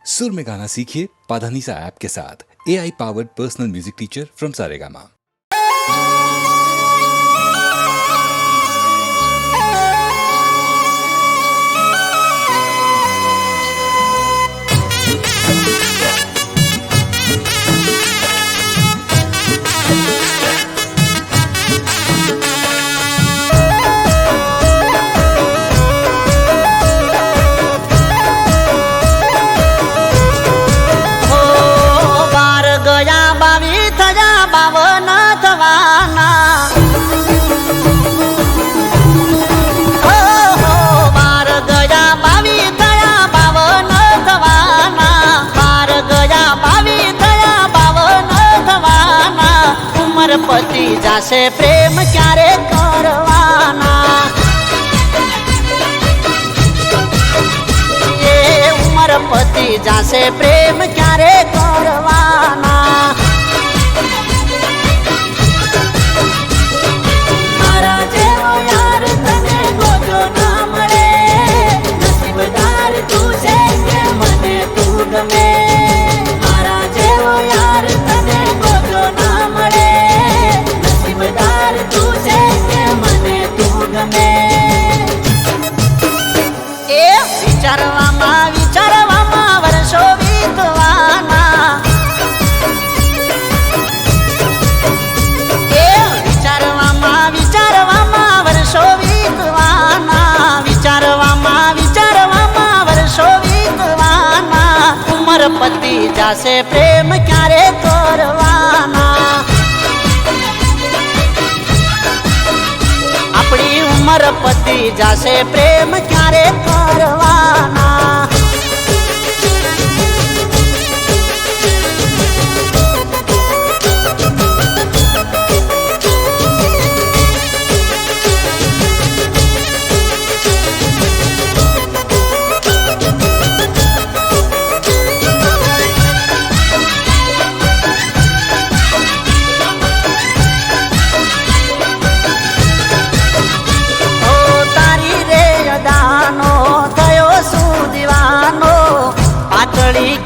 सुर में गाना सीखिए पाधानीसा ऐप के साथ। AI powered personal music teacher from Saregama. पति जासे प्रेम क्यारे करवाना, ये उमर पति जासे प्रेम क्यारे करवाना। मारा जेवो यार तने गोजो ना मळे, नसीबदार तू छे के मने तू गमे। मारा जेवो यार तने गोजो ना मळे, तू छे के मने तू गमे। ए विचारवामा वर्षो वीतवाना, ए विचारवामा वर्षो वीतवाना, विचारवामा वर्षो वीतवाना। उमर पति जासे प्रेम क्यारे करवाना, अपनी उमर पति जासे प्रेम क्यारे करवाना।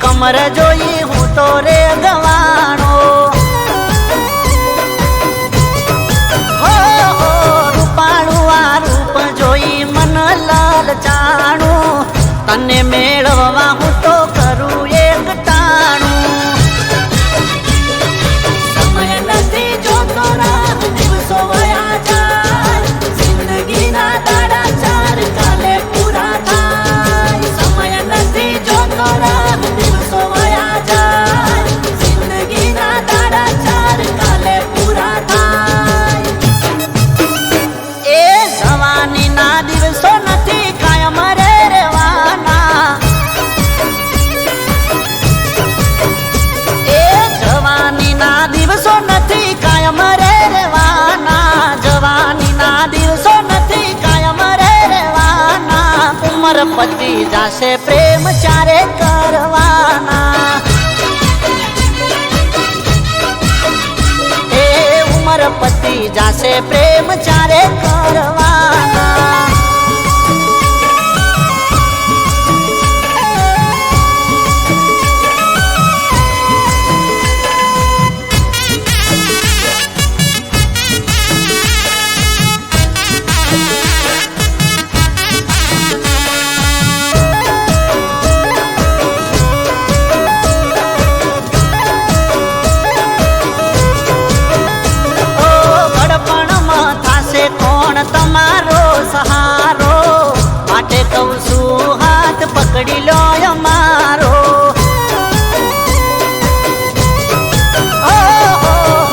कमर जोई हूँ तो रे गवाणो, हो रूपाणु आ रूप जोई मन लालचाणु। तने मेळवा हूँ तो करूँ एक टाणु, समय नथी जोतो राह दिवसो वया जाय, जिंदगी ना दाड़ा चार काले पूरा थाय। समय नथी जोतो राह पति जासे प्रेम चारे करवाना, ए उमर पति जासे प्रेम चारे करवाना। તમારો સહારો માટે કહું છું હાથ પકડી લો અમારો।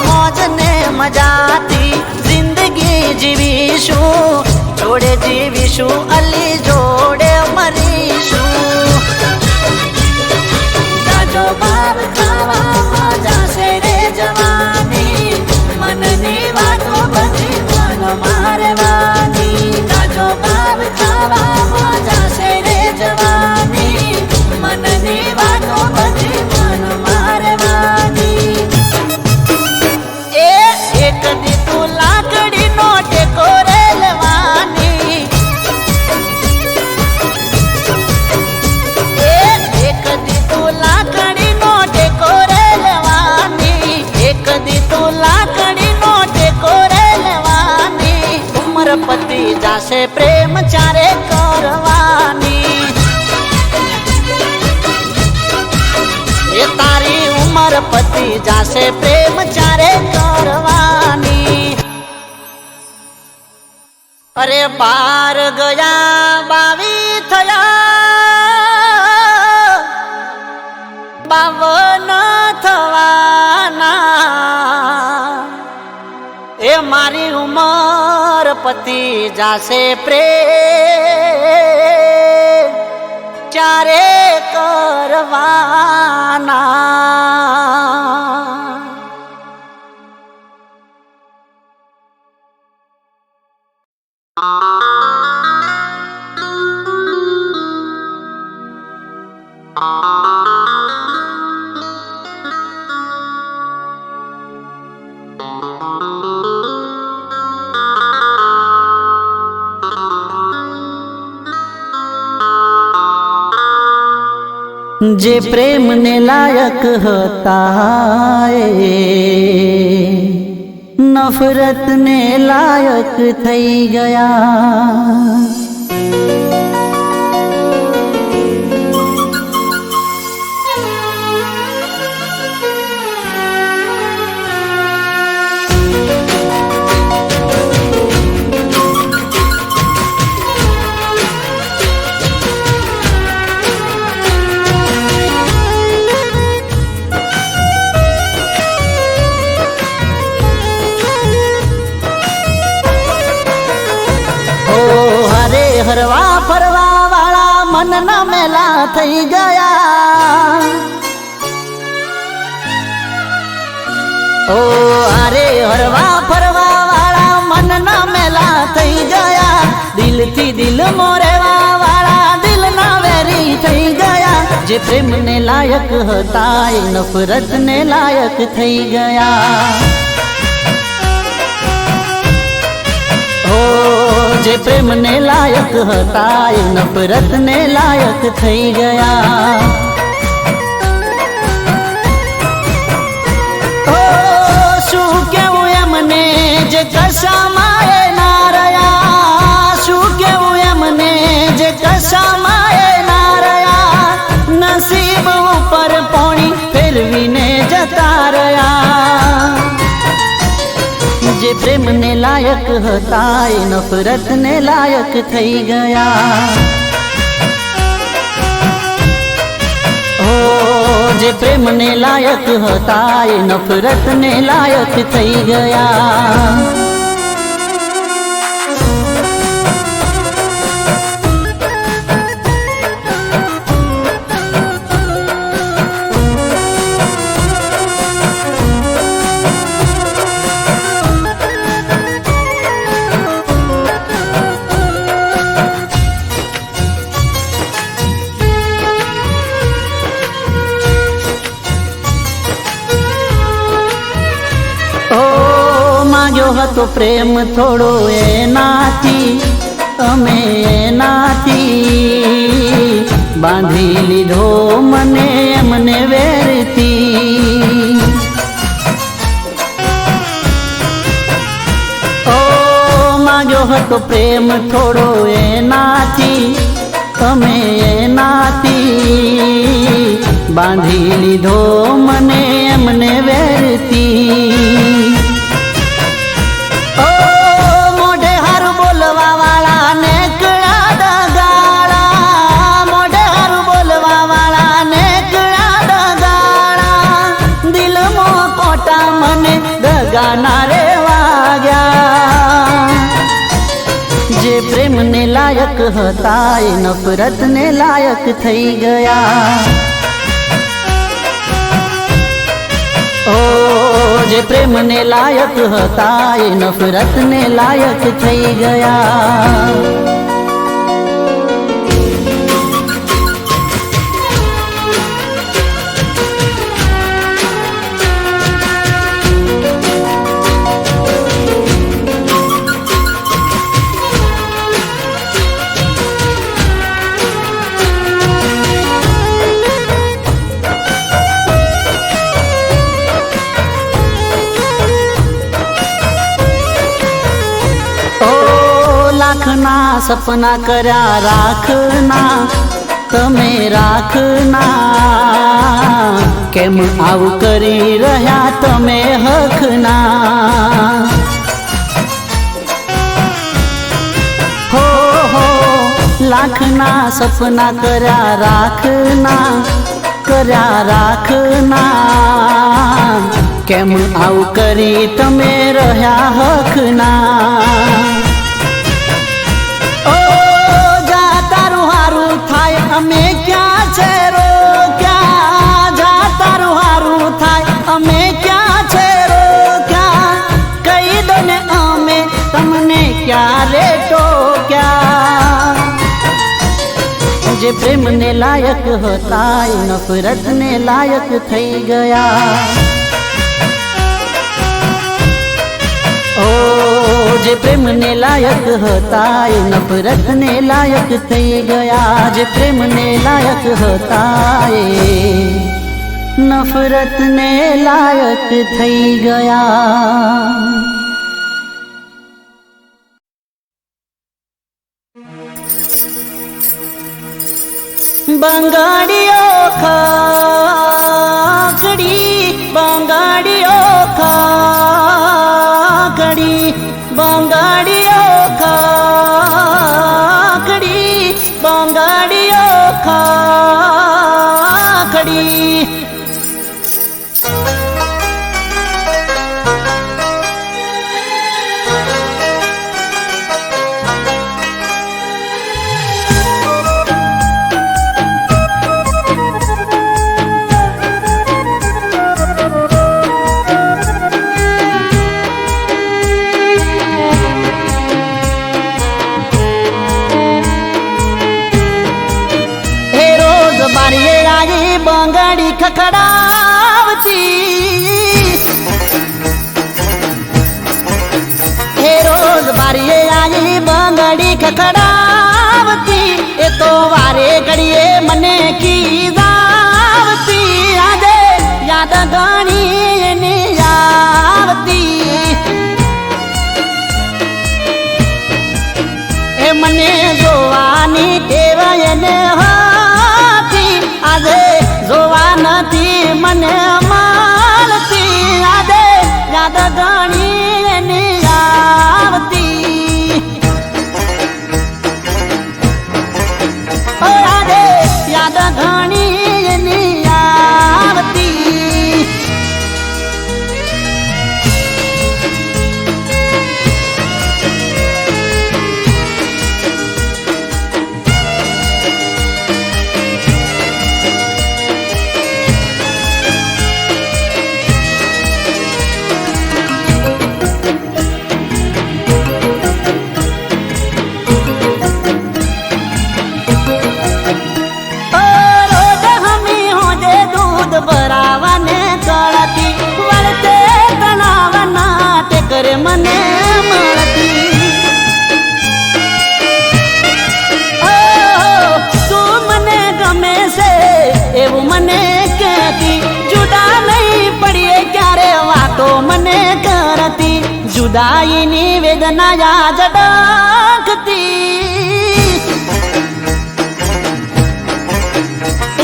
મોજ ને મજાથી જિંદગી જીવીશું, જોડે જીવીશું અલી જોડે મરીશું। જાજો બાર ખાવા જાશે રે જવાની, મનની વાતો બધી મન મારવાની। જાજો બાર ખાવા જાશે રે જવાની, મનની વાતો બધી મન મારવાની। એક દી તું લાકડી નો ટેકો રેલવાની, એક દી તું જાશે પ્રેમ ચારે કરવાની. અરે 12 ગયા 22 થયા 52 થવાના. એ મારી ઉમર પતિ જાશે પ્રેમ ચારે કરવાના. જે પ્રેમને લાયક હતા એ નફરતને લાયક થઈ ગયા. હરવા ફરવા વાળા મનના મેલા થઈ ગયા. ઓ અરે હરવા ફરવા વાળા મનના મેલા થઈ ગયા. દિલથી દિલ મોરેવા વાળા દિલના વેરી થઈ ગયા. જે પ્રેમને લાયક હતા એ નફરતને લાયક થઈ ગયા. જે પ્રેમને લાયક હતા એ નફરતને લાયક થઈ ગયા. ઓ શું કેવું એમને જે કશામાં એ ના રહ્યા. શું કેવું એમને જે કશામાં એ ના રહ્યા. નસીબ ઉપર પોણી ફેરવીને જતા રહ્યા. જે પ્રેમને લાયક હતા એ નફરતને લાયક થઈ ગયા. ઓ જે પ્રેમને લાયક હતા એ નફરતને લાયક થઈ ગયા. હતો પ્રેમ થોડો એનાથી અમે એનાથી બાંધી લીધો મને એમને વેરથી. ઓ માગ્યો હતો પ્રેમ થોડો એનાથી અમે એનાથી બાંધી લીધો મને એમને વેરથી. ગાના વાગ્યા. જે પ્રેમને લાયક હતા એ નફરતને લાયક થઈ ગયા. ઓ જે પ્રેમને લાયક હતા એ નફરતને લાયક થઈ ગયા. લાખના સપના કર્યા રાખના તમે રાખના. કેમ આવું કરી રહ્યા તમે હખના હો લાખના સપના કર્યા રાખના કેમ આવું કરી તમે રહ્યા હખના ઓ જા તારું હારું થાય અમે ક્યાં છે રોક્યા જા તારું હારું થાય અમે ક્યાં છે રોક્યા કહી દો ને અમે તમને ક્યારે ટોક્યા જે પ્રેમને લાયક હતા એ નફરતને લાયક થઈ ગયા ઓ જે પ્રેમને લાયક હતા એ નફરતને લાયક થઈ ગયા જે પ્રેમને લાયક હતા એ નફરતને લાયક થઈ ગયા બંગાળીઓ ખાખડી બંગાળીઓ ખાખડી બંગાળીઓ ખાખડી બંગાળીઓ ખાખડી બંગાળી ખખડાવતી હે રોજ બારીએ આવી બંગાળી ખખડાવતી એ તો વારે ઘડીએ મને કીધાવતી આજે યાદ ઘણી એની આવતી એ મને જોવાની ટેવ એને આજે જોવા નથી મને માનતી આજે યાદ ઘણી એની આવતી આજે યાદ ઘણી એની આવતી બરાવાને કળતી વળતે તણાવના તે કરે મને મળતી તું મને ગમે છે એવું મને કહેતી જુદા નહીં પડીએ ક્યારે વાતો મને કરતી જુદાઈની વેદના યાદ ડાકતી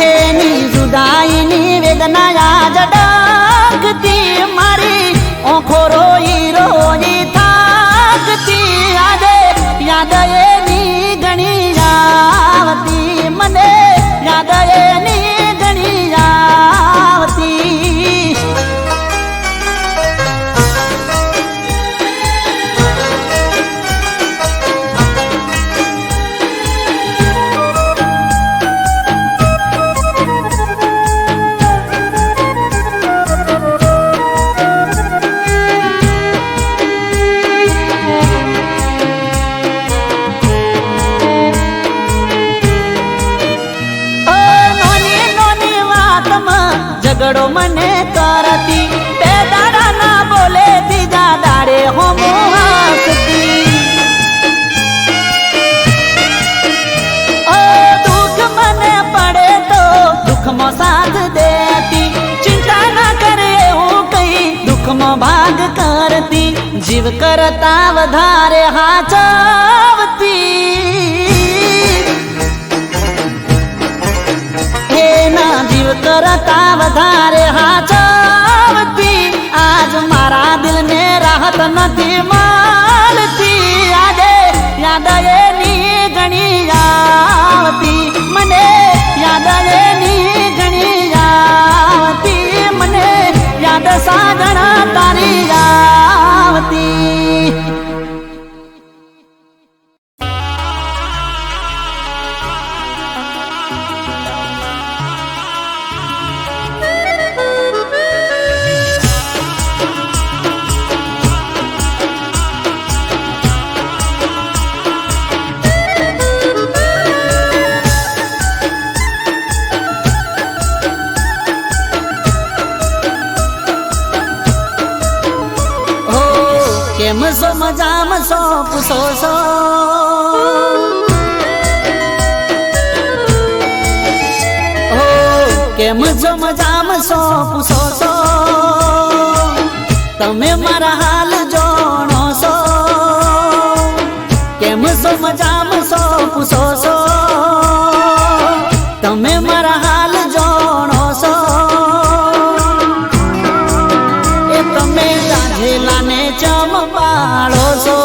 એની જુદાઈની વેદના યાદ ડાકતી મારી ઓખો રોઈ રોઈ થાકતી આજે યાદ એની ઘણી આવતી મને યાદ એની ઘણી આવતી ઝઘડો મને કરતી બે દાડા ના બોલે બીજા દાડે હોમ હસતી ઓ દુઃખ મને પડે તો દુઃખમાં સાથ દેતી ચિંતા ના કરે હું કઈ દુઃખમાં ભાગ કરતી જીવ કરતા વધારે હાચવતી એના જીવ કરતા વધારે હાચવતી આજ મારા દિલને રાહત નથી મળતી આજે યાદ એની ઘણી આવતી મને યાદ એની ઘણી આવતી મને યાદ સાગણા તારી આવતી કેમ છો મજામાં છો પૂછો છો કેમ છો મજામાં છો પૂછો છો તમે મારા હાલ જોણો છો કેમ છો મજામાં છો પૂછો છો તમે મારા હાલ જોણો છો એ તમે ગાંધેલાને ચમપાળો છો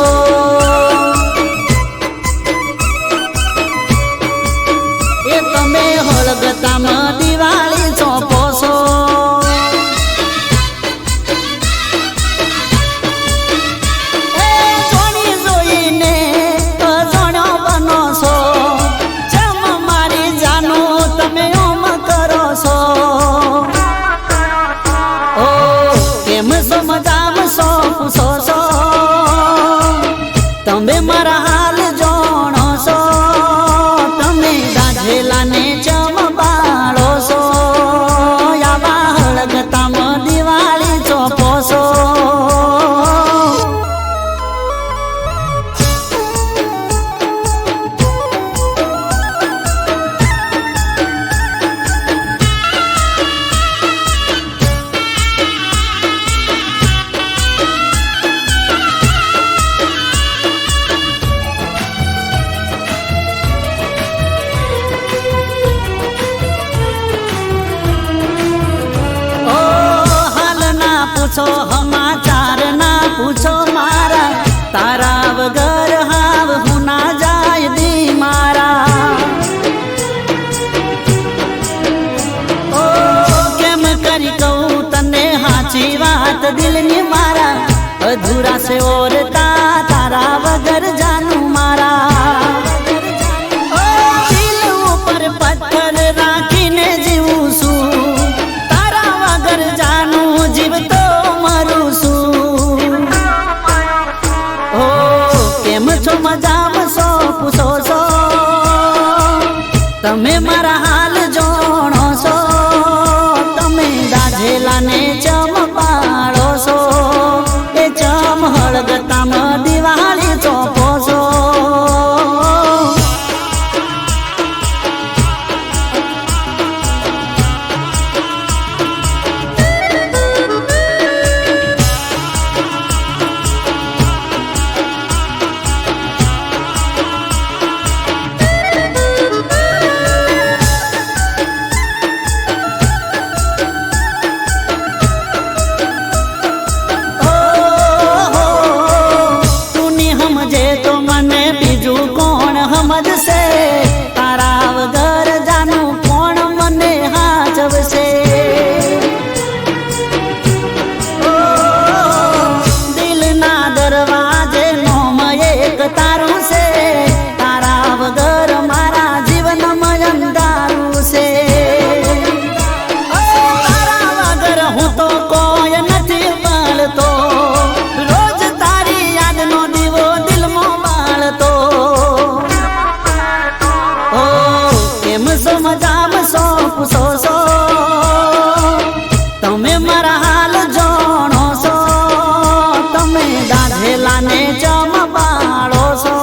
એ તમે હોળગતામાં દિવાળી ચોપો છો એ જોણી જોઈને અજાણ્યો બનો છો ચમ મારી જાનું તમે ઓમ કરો છો ઓ કેમ છો મજામાં છો પૂછો છો તમે મારા હાલ જોણો છો તમે ગાંધેલાને ચમબાળો છો યાવા હળગતામાં દિવાળી ચોપો છો પૂછો સમાચાર ના પૂછો મારા તારા વગર હાવ હું ના જાય દી મારા ઓ કેમ કરી કહું તને હાચી વાત દિલની મારા અધૂરા છે ઓરતા તારા વગર જાનું મારા ઓ દિલ ઉપર પથ્થર રાખીને જીવું છું તારા વગર જાનું જીવતો મરું છું ઓ કેમ છો મજામાં છો પૂછો છો તમે મારા હાલ જોણો છો તમે ગાંધેલાને ચમપાળો છો એ ચમ હળગતામાં દિવાળી ચોપો છો સમજશે તારા વગર જાનું કોણ મને હાચવશે ઓ દિલના દરવાજે નોમ એક તારું છે તારા વગર મારા જીવનમાં અંધારું છે તારા વગર હું તો કોઈ નથી મળતો રોજ તારી યાદનો દીવો દિલમાં બાળતો કેમ છો મજામાં છો પૂછો છો તમે મારા હાલ જોણો છો તમે ગાંધેલાને ચમપાળો છો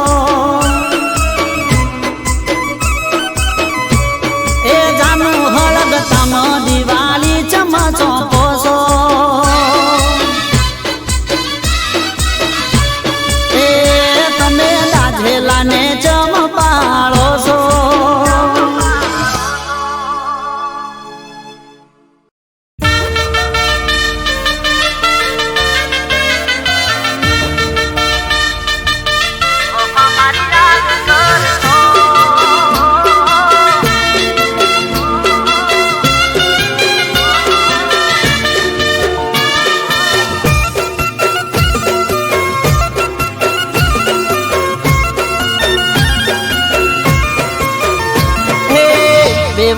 એ જાનું હળગતામાં દિવાળી ચમચોપો છો એ તમે ગાંધેલાને ચમપાળો છો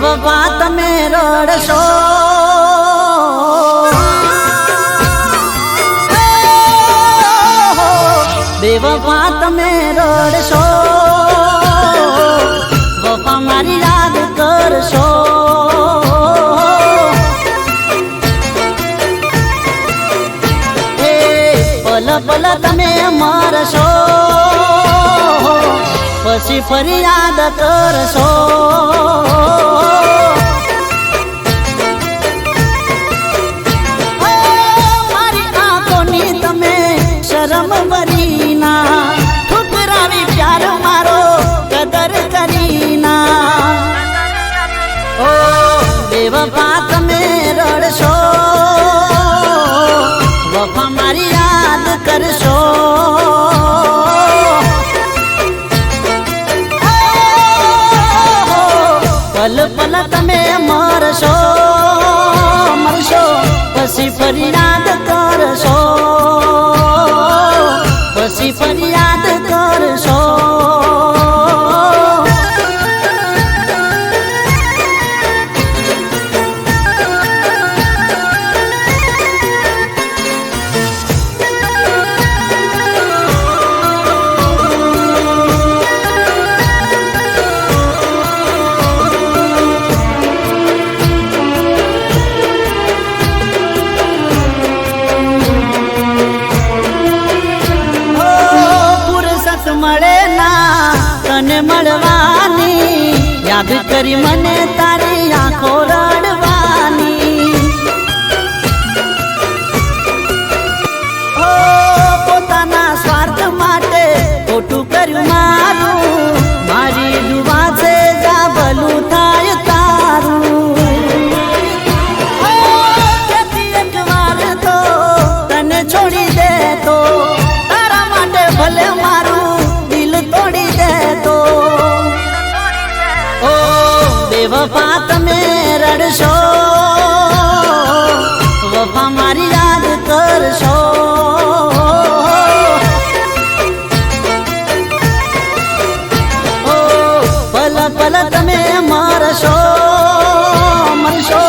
બેવફા તમે રડશો બેવફા તમે રડશો વફા મારી યાદ કરશો પલ પલ તમે મરશો પછી ફરિયાદ કરશો મારી આંખોની તમે શરમ ભરીના ઠુકરાવી પ્યાર મારો કદર કરીના ઓ બેવફા તમે રડશો વફા મારી યાદ કરશો પલ પલ તમે મરશો મરશો પછી ફરિયાદ કરશો પછી ફરિયાદ કરશો મળે ના તને મળવાની યાદ કરી મને તારી આંખો રડવાની પોતાના સ્વાર્થ માટે ખોટું કર્યું મારું મારી દુઆ છે જા ભલું થાય તારું એક વાર તો તને છોડી દે તો તારા માટે ભલે મારું તોડી દે તો ઓ બેવફા તમે રડશો વફા મારી યાદ કરશો ઓ પલ પલ તમે મરશો મરશો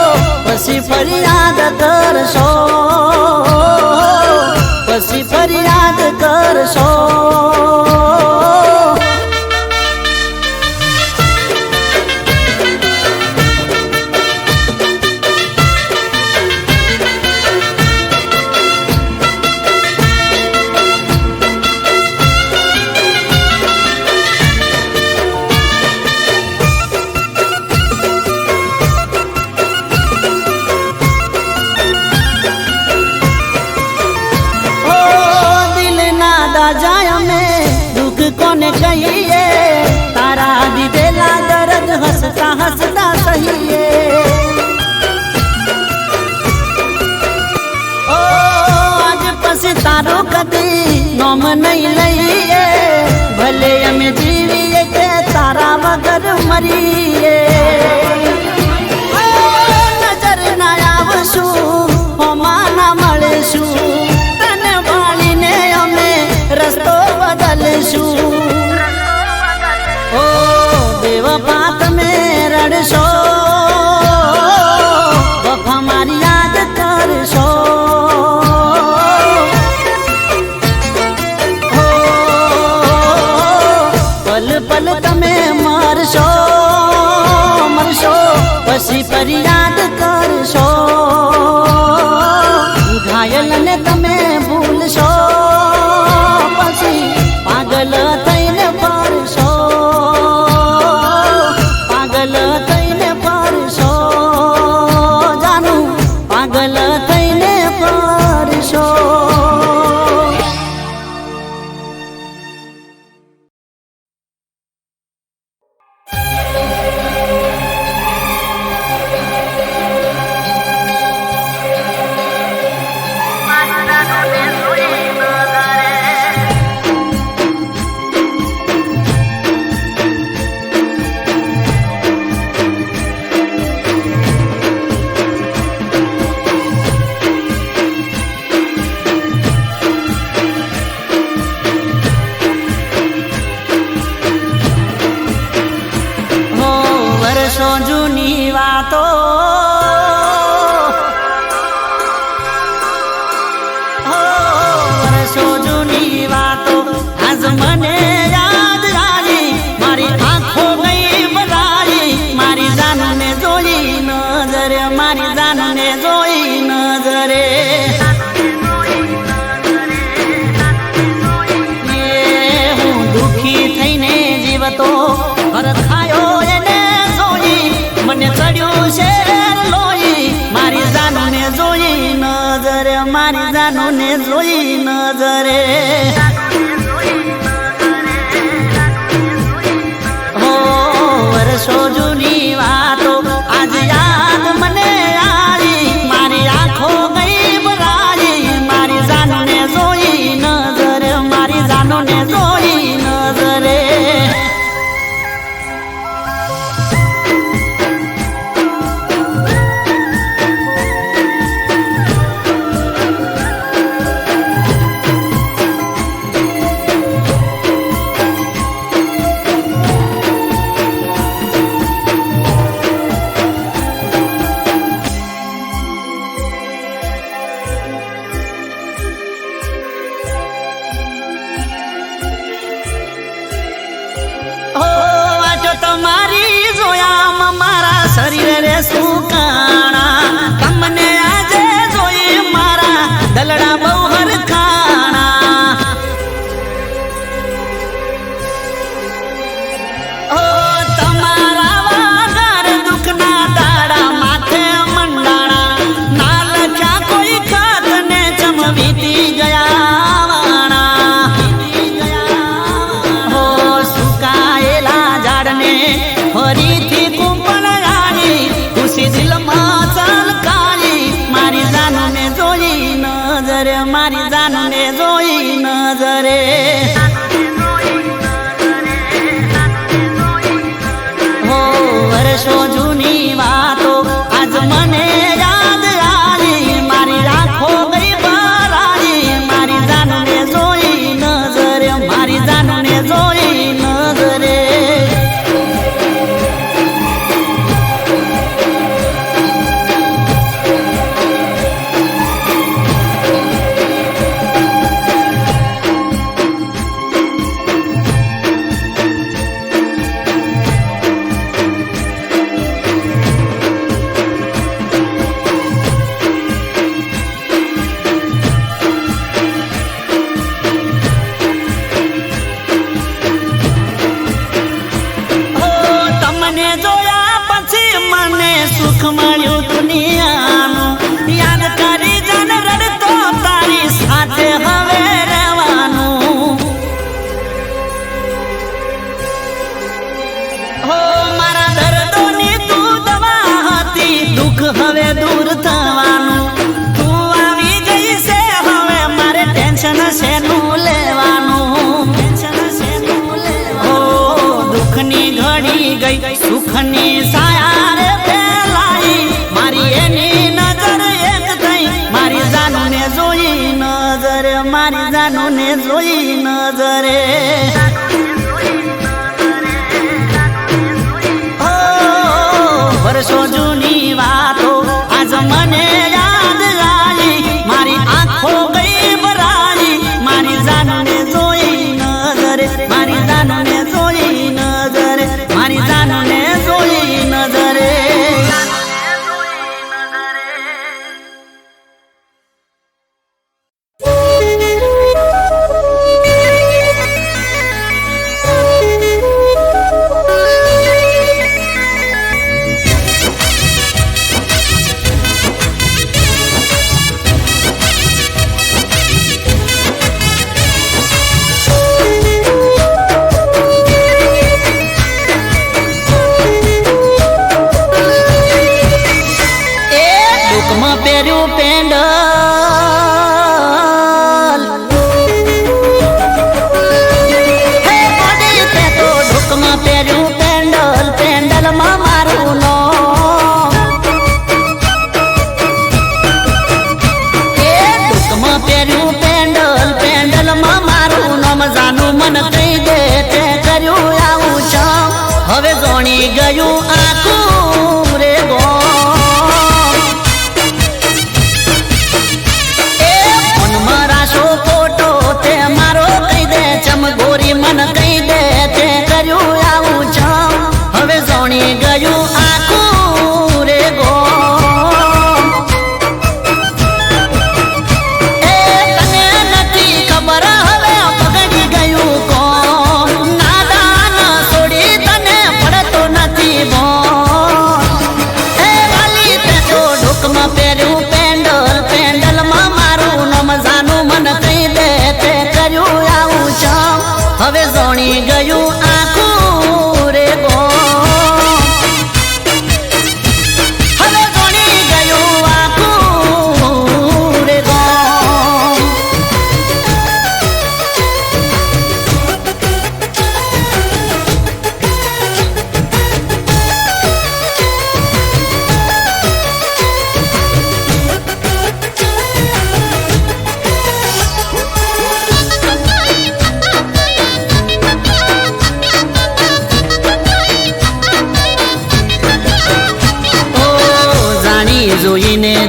પછી ફરિયાદ કરશો પછી ફરિયાદ કરશો જાય અમે દુઃખ કોને કહીએ તારા દીધેલા દર્દ હસતા હસતા સહીએ ઓ આજ પછી તારો કદી નોમ નહીં લઈએ ભલે અમે જીવીએ કે તારા વગર મરીએ નજર ના આવશું હોમાં ના મળીશું તને વાળીને અમે રસ્તો બદલશું ઓ બેવફા તમે રડશો વફા મારી યાદ કરશો પલ પલ તમે મરશો જાનુને જોઈ નજરે હું દુખી થઈને જીવતો હરખાયો એને જોઈ મને ચડ્યું છે લોહી મારી જાનુને જોઈ નજરે મારી જાનુને જોઈ નજરે વર્ષો જૂની વાતો આજ યાદ મને આવી મારી આંખો ગઈ ભરાઈ મારી જાનુને જોઈ નજરે મારી જાનુને જોઈ નજરે તમારી જોયા મારા શરીરે સુકાણા તમને આજે જોઈ મારા દલડા બહુ હરખાણા ઓ તમારા વાગર દુઃખના દાડા માથે મંડાણા ના લખ્યા કોઈ ખાત ને ચમ વીતી ગયા વાણા હો સુકાયેલા ઝાડને ફરીથી કુંપણ આવી ખુશી દિલમાં ચલકાઈ મારી જાનુને જોઈ નજરે મારી જાનુને જોઈ નજરે હો વર્ષો જૂની વાતો આજ મને યાદ આવી મારી આંખો ગઈ ભરાઈ મારી જાનુને જોઈ નજરે મારી જાનુને જોઈ નજરે સુખ મળ્યું દુનિયાનું યાદ કરી જન રડતો તારી સાથે હવે રહેવાનું હો મારા દર્દોની તું દવા હતી દુઃખ હવે દૂર થવાનું તું આવી ગઈ છે હવે મારે ટેન્શન શેનું લેવાનું હો દુઃખની ઘડી ગઈ સુખની સાયા રે મારી એની નજર એક થઈ મારી જાનુને જોઈ નજરે મારી જાનુને જોઈ નજરે ઓ વર્ષો જૂની વાતો આજ મને યાદ આવી મારી આંખો ગઈ ભરાઈ મારી જાનુને જોઈ નજરે મારી જાનુને જોઈ નજરે મારી જાનુને જોઈ નજરે પહેર્યું પેન્ડલ હે બોડી તે તો ઢોકમાં પહેર્યું પેન્ડલ પેન્ડલમાં મારું નામ એ ઢોકમાં પહેર્યું પેન્ડલ પેન્ડલમાં મારું નામ જાનું મન કહી દે તે કર્યું આવું છે હવે જોણી ગયું આખું રે ગો ગોરી મન કહી દે તે કર્યું આવું છે હવે જોણી ગયું આખું રે ગો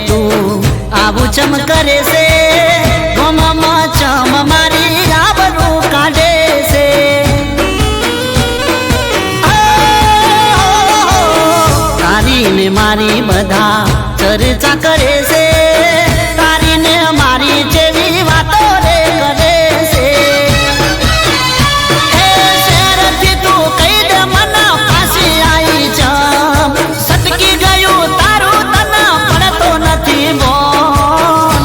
તું આવું ચમ કરે છે ગોમમાં ચમ મારી આબરૂ કાઢે છે તારી ને મારી બધા ચર્ચા કરે છે તારી ને મારી જેવી વાતો રે કરે છે એ શહેરથી તું કહી દે મને પાછી આવી ચમ સટકી ગયું તારું તને પડતો નથી બોલ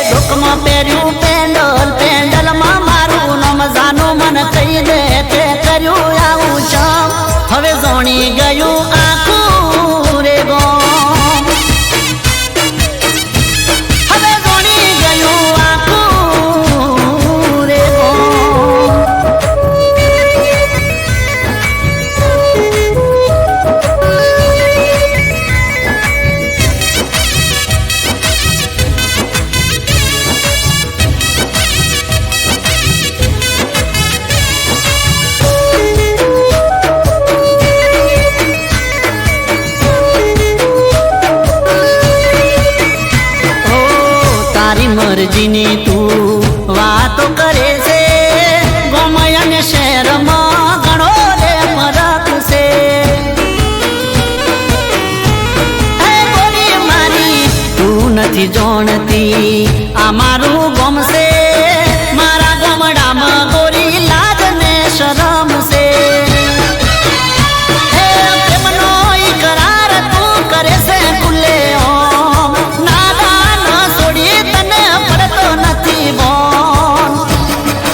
ડોકમાં પહેર્યું પેન્ડલમાં મારું નામ જાનું મને કહી દે તે કર્યું આવું ચમ હવે જોણી ગયું આખું રે ગોમ હવે જોણી ગયું આખું રે ગોમ તારી મરજીની તું વાતો કરે છે ગોમય અને શહેરમાં ઘણો રે ફરક છે હે ગોરી મારી તું નથી જાણતી આ મારું ગોમ છે મારા ગામડામાં ગોરી લાજ ને શરમ છે હે પ્રેમનો ઈકરાર તું કરે છે ખુલ્લે ઓમ નાદાન છોડી તને પડતો નથી બોલ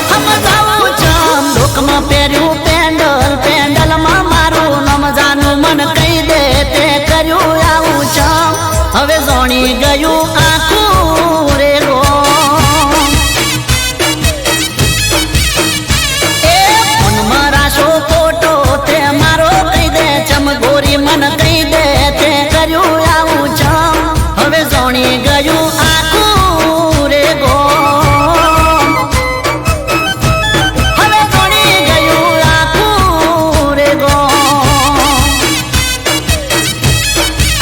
સમજાવું ચમ લોકમાં પહેર્યું પેન્ડલમાં મારું નામ જાનું મન કહી દે તે કર્યું આવું ચમ હવે જોણી ગયું આખું રે ગોમ એ ફોનમાં રાશો ફોટો તે મારો કહી દે ચમ ગોરી મન કહી દે તે કર્યું આવું ચમ હવે જોણી ગયું આખું રે ગોમ હવે જોણી ગયું આખું રે ગોમ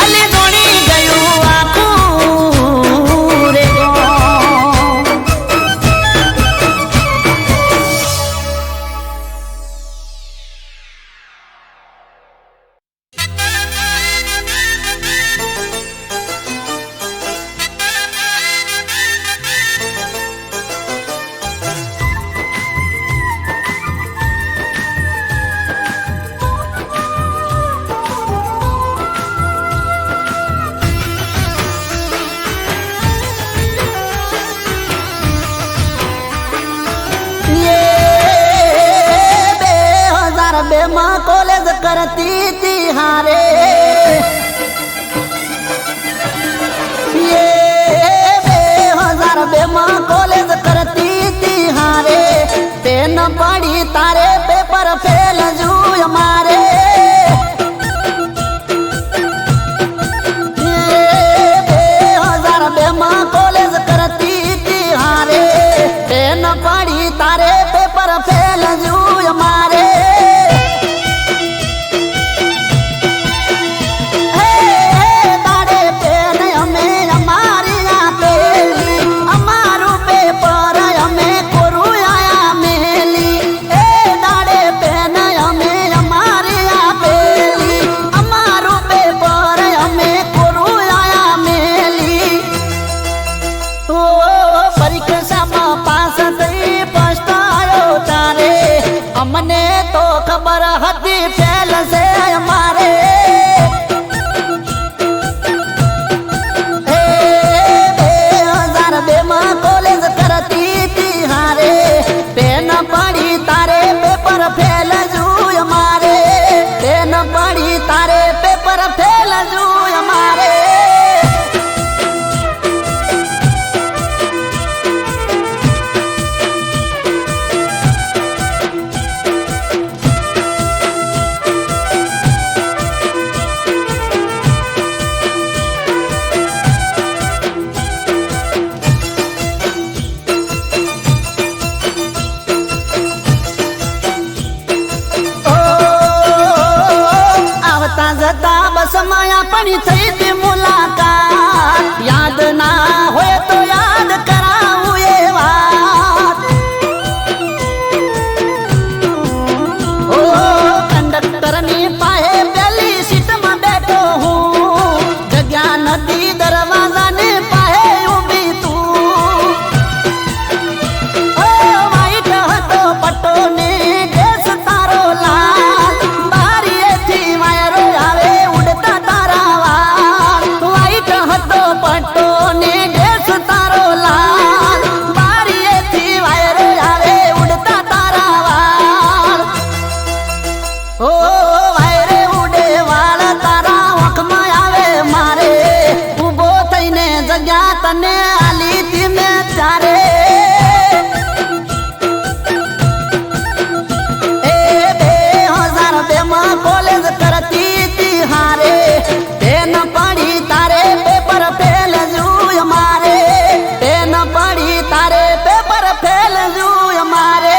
અલી જોણી ગયું આખું રે ગોમ માં કોલેજ કરતી તી હારે ये 2002 માં કોલેજ કરતી તી હારે પેન પડી તારે પેપર ફેલ જુય મારે 2002 માં કોલેજ કરતી તી હારે પેન પડી તારે પેપર ફેલ જુય મારે મને તો ખબર હતી ફેલ છે અમારે 2002 માં કોલેજ કરતી તી હારે પેન પડી તારે પેપર ફેલ જુય મારે પેન પડી તારે પેપર ફેલ જુય મારે જતા બસ માયા પડી થઈ તી મુલા તને આલી તી મેં ત્યારે એ 2002 માં કોલેજ કરતી તી હારે પેન પડી તારે પેપર ફેલ જુય મારે પેન પડી તારે પેપર ફેલ જુય મારે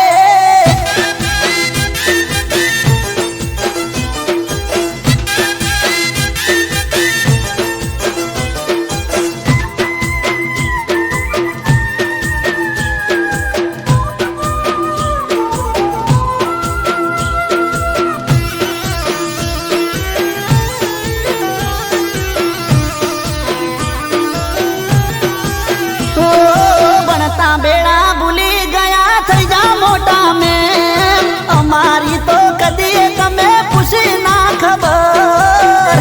બેડા ભૂલી ગયા થઈ જા મોટા મેં અમારી તો કદી તમે પૂછી ના ખબર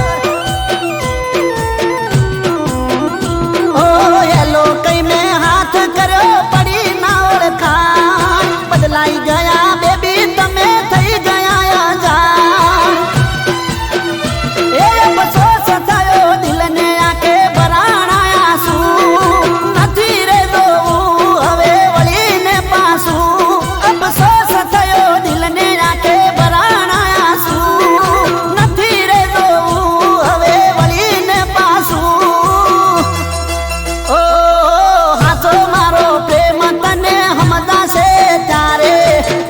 ઓ હેલો કઈ મેં હાથ કર્યો પડી ના ઓળખાણ બદલાઈ ગયા બેબી તમે થઈ ગયા જાણ એ અફસોસ થયો દિલને આંખે ભરાણા શું નથી રે અફસોસ થયો દિલને આંખે ભરાણા શું નથી રે જોવું હવે વળીને પાછું ઓ હાચો મારો પ્રેમ તને હમદાશે ત્યારે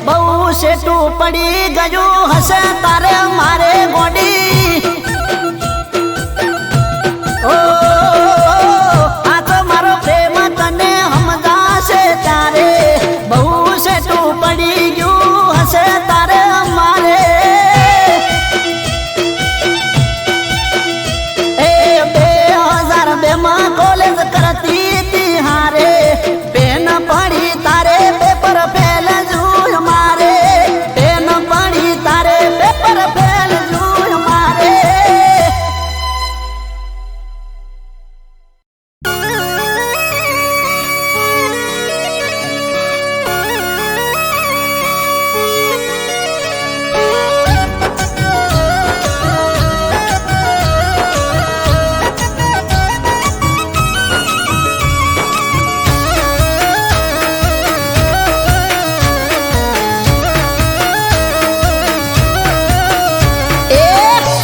બહુ શેઠું પડી ગયું હશે તારે મારે ગોડી ઓ હાચો મારો પ્રેમ તને હમદાશે ત્યારે બહુ શેઠું પડી ગયું હશે તારે મારે એ 2002 માં કોલેજ કરતી તી હારે પેન પડી તારે પેપર ફેલ જુય મારે પેન પડી તારે પેપર ફેલ જુય મારે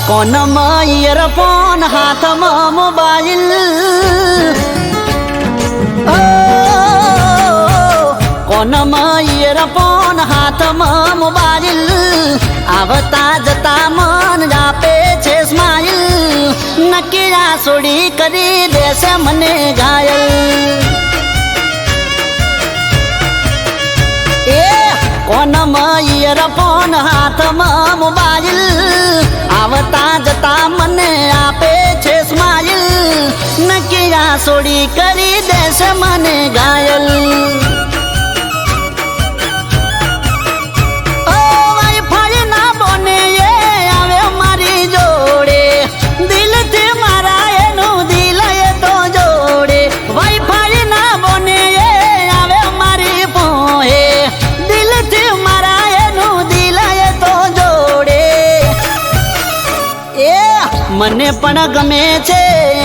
કોનમાં ઇયરફોન હાથમાં મોબાઈલ કોનમાં ઇયરફોન હાથમાં મોબાઈલ આવતા જતા મન આપે છે સ્માઈલ નક્કી આ સોડી કરી દેશે મને ઘાયલ એ કોનમાં ઇયરફોન હાથમાં મોબાઈલ આવતા જતા મને આપે છે સ્માઈલ નક્કી આ સોડી કરી દેશે મને ઘાયલ ઓ વાઈફાઈ ના બોને એ આવે મારી જોડે દિલથી મારા એનું દિલ એ તો જોડે વાઈફાઈ ના બોને એ આવે મારી પોહે દિલથી મારા એનું દિલ એ તો જોડે એ મને પણ ગમે છે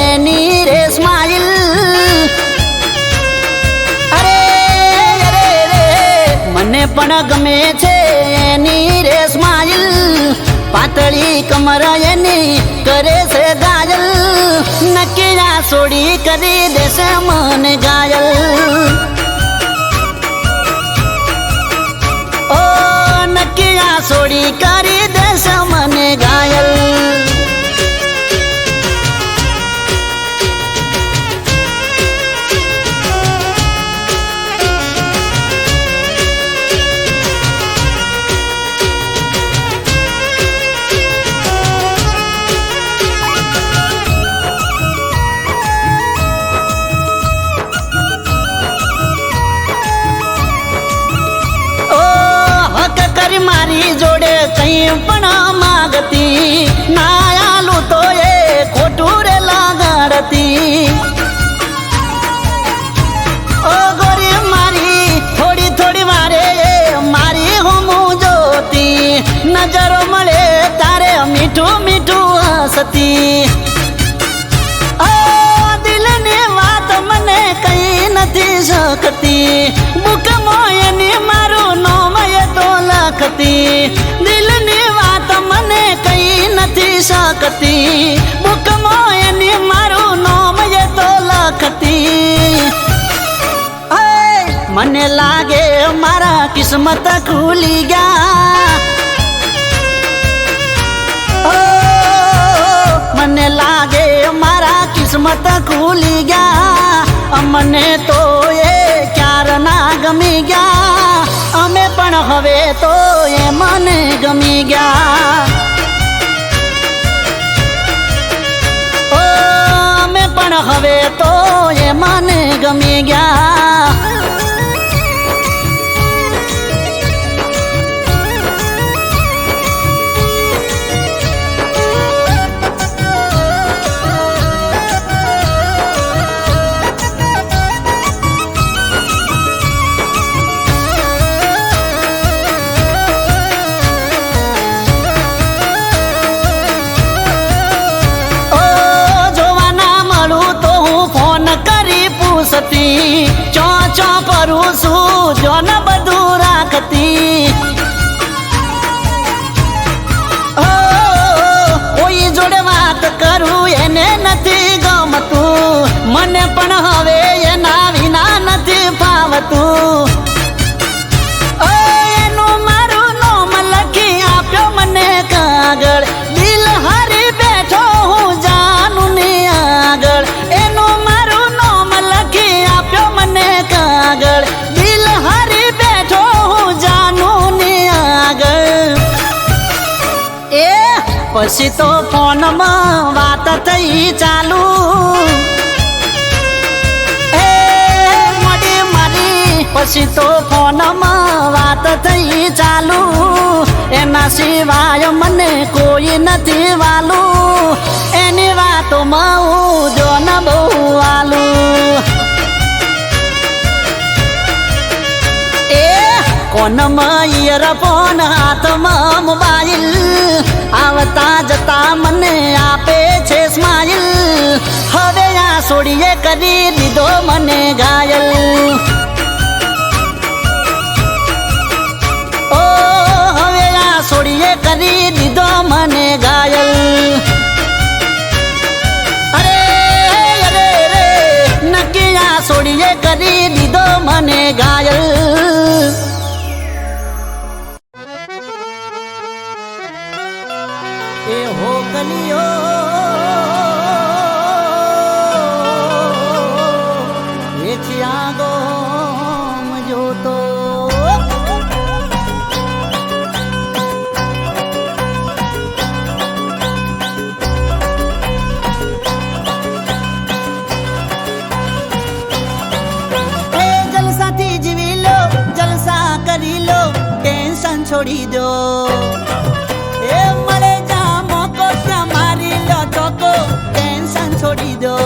એની રે સ્માઈલ અરે અરે રે મને પણ ગમે છે એની રે સ્માઈલ પાતળી કમર એની કરે છે ઘાયલ નક્કી આ સોડી કરી દેશે મને ઘાયલ ઓ નક્કી આ સોડી કરી દેશે મને ઘાયલ મારી જોડે કઈ પણ માગતી ના આલું તો એ ખોટું રે લાગડતી ઓ ગોરી મારી થોડી થોડી વારે મારી હું જોતી નજરો મળે તારે મીઠું મીઠું હસતી દિલની વાત મને નથી શકતી બુકમાં એની મારું નામ એ તો લખતી દિલની વાત મને કઈ નથી શકતી બુકમાં એની મારું નામ એ તો લખતી મને લાગે મારા કિસ્મત ખુલી ગયા મને લાગે મારા કિસ્મત ખુલી ગયા મને તો એ ક્યાર ના ગમી ગયા અમે પણ હવે તો એ મને ગમી ગયા અમે પણ હવે તો એ મને ગમી ગયા ચો ચો કરું છું જો ન બધું રાખતી કોઈ જોડે વાત કરું એને નથી ગમતું મને પણ હવે એના વિના નથી ફાવતું એનું મારું નામ લખી આપ્યો મને કાગળ દિલ હારી બેઠો હું જાનું ને આગળ એનું કાગળ દિલ હારી બેઠો હું જાનું ને આગળ એ પછી તો ફોનમાં વાત થઈ ચાલુ એ મોડી મારી પછી તો ફોનમાં વાત થઈ ચાલુ એના સિવાય મને કોઈ નથી વાલું એની વાતોમાં હું જો ન બહુ વાલું કોનમાં ઈયરફોન હાથમાં મોબાઈલ આવતા જતા મને આપે છે સ્માઈલ હવે આ સોડીએ કરી દીધો મને ઘાયલ ઓ હવે આ સોડીએ કરી દીધો મને ઘાયલ અરે અરે રે નક્કી આ સોડીએ કરી દીધો મને ઘાયલ એ હો કલિયો વેચ્યા ગોમ જોતો જલસાથી જીવી લો જલસા કરી લો ટેન્શન છોડી દો એ મળે છોડી દો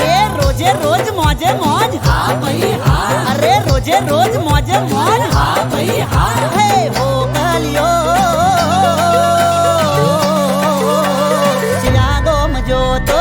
એ રોજે રોજ મોજે મોજ હા ભાઈ હા અરે રોજે રોજ મોજે મોજ હા ભાઈ હા હે હો ગલિયો ચિરાગો મજો તો